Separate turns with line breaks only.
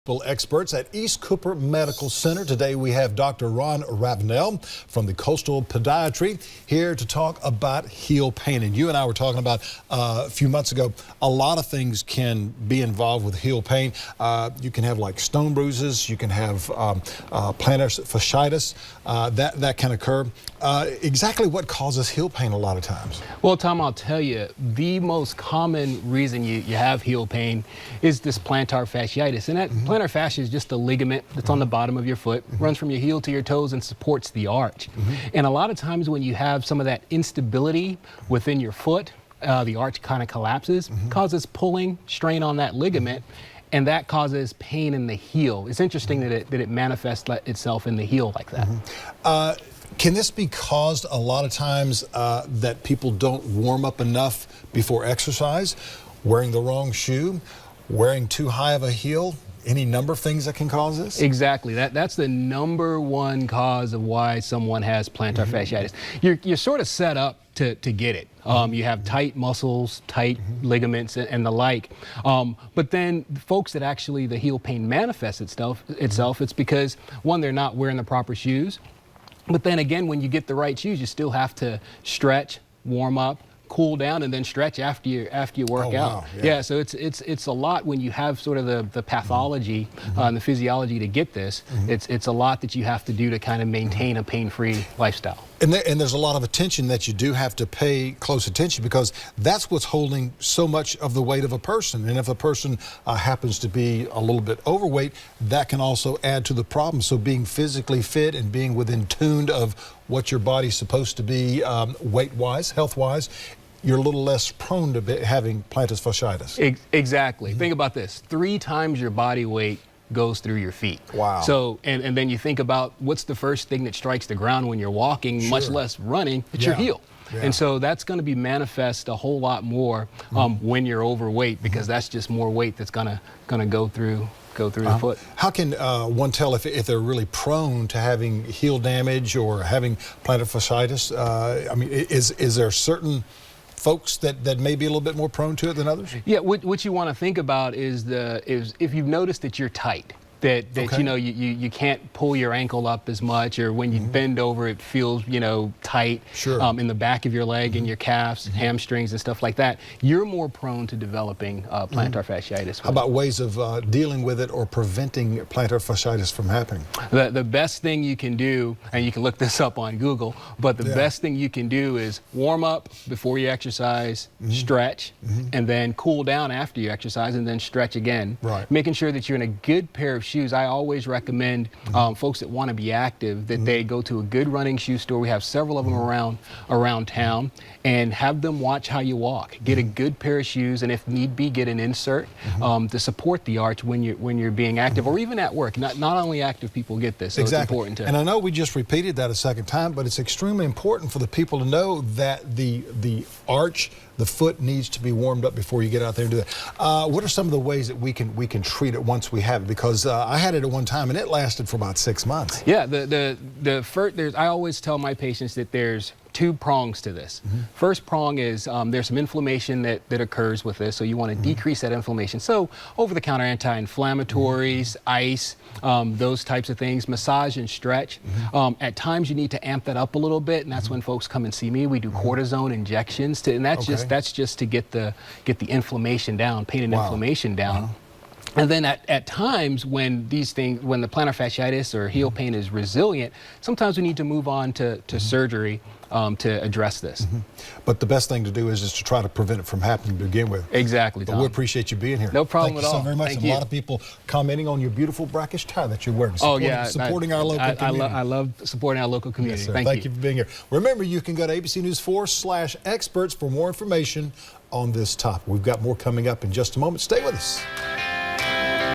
Experts at East Cooper Medical Center. Today we have Dr. Ron Ravenel from the Coastal Podiatry here to talk about heel pain. And you and I were talking about a few months ago, a lot of things can be involved with heel pain. You can have like stone bruises, you can have plantar fasciitis, that can occur. Exactly what causes heel pain a lot of times?
Well, Tom, I'll tell you, the most common reason you have heel pain is this plantar fasciitis. And that plantar fascia is just a ligament that's on the bottom of your foot, runs from your heel to your toes and supports the arch. And a lot of times when you have some of that instability within your foot, the arch kind of collapses, causes pulling, strain on that ligament, and that causes pain in the heel. It's interesting that it manifests itself in the heel like that.
Can this be caused a lot of times that people don't warm up enough before exercise, wearing the wrong shoe, wearing too high of a heel? Any number of things that can cause this?
Exactly. That's the number one cause of why someone has plantar fasciitis. You're sort of set up to get it. You have tight muscles, tight ligaments, and the like. But then the folks that actually the heel pain manifests itself, it's because, one, they're not wearing the proper shoes. But then again, when you get the right shoes, you still have to stretch, warm up, cool down, and then stretch after you work out. Yeah, so it's a lot when you have sort of the pathology and the physiology to get this. It's a lot that you have to do to kind of maintain a pain-free lifestyle.
And there's a lot of attention that you do have to pay close attention, because that's what's holding so much of the weight of a person. And if a person happens to be a little bit overweight, that can also add to the problem. So being physically fit and being within tuned of what your body's supposed to be weight-wise, health-wise, you're a little less prone to having plantar fasciitis.
Exactly. Think about this. 3 times your body weight goes through your feet.
Wow.
So, and then you think about what's the first thing that strikes the ground when you're walking, much less running, it's your heel. And so that's going to be manifest a whole lot more when you're overweight, because that's just more weight that's gonna go through the foot.
How can one tell if they're really prone to having heel damage or having plantar fasciitis? I mean, is there certain folks that may be a little bit more prone to it than others?
Yeah, what you want to think about is if you've noticed that you're tight, that you know you can't pull your ankle up as much, or when you bend over it feels tight in the back of your leg and your calves, hamstrings and stuff like that, you're more prone to developing plantar fasciitis.
How about ways of dealing with it or preventing plantar fasciitis from happening?
The best thing you can do, and you can look this up on Google, but the best thing you can do is warm up before you exercise, stretch, and then cool down after you exercise, and then stretch again. Making sure that you're in a good pair of shoes. I always recommend folks that want to be active that they go to a good running shoe store. We have several of them around town, and have them watch how you walk. Get a good pair of shoes, and if need be, get an insert to support the arch when you're being active, or even at work. Not only active people get this, so it's important to.
And I know we just repeated that a second time, but it's extremely important for the people to know that the arch, the foot, needs to be warmed up before you get out there and do that. What are some of the ways that we can treat it once we have it? Because I had it at one time and it lasted for about 6 months.
Yeah, I always tell my patients that there's 2 prongs to this. First prong is there's some inflammation that occurs with this, so you want to decrease that inflammation. So over-the-counter anti-inflammatories, ice, those types of things, massage and stretch. At times you need to amp that up a little bit, and that's when folks come and see me. We do cortisone injections, and that's just to get the inflammation down, pain and inflammation down. And then at times when the plantar fasciitis or heel pain is resilient, sometimes we need to move on to surgery to address this.
But the best thing to do is just to try to prevent it from happening to begin with.
Exactly,
Tom. But we appreciate you being here.
No problem at all.
Thank you so very much.
Thank
a lot of people commenting on your beautiful brackish tie that you're wearing. Supporting our local community.
I love supporting our local community.
Yes, Thank you for being here. Remember, you can go to ABC News 4/experts for more information on this topic. We've got more coming up in just a moment. Stay with us.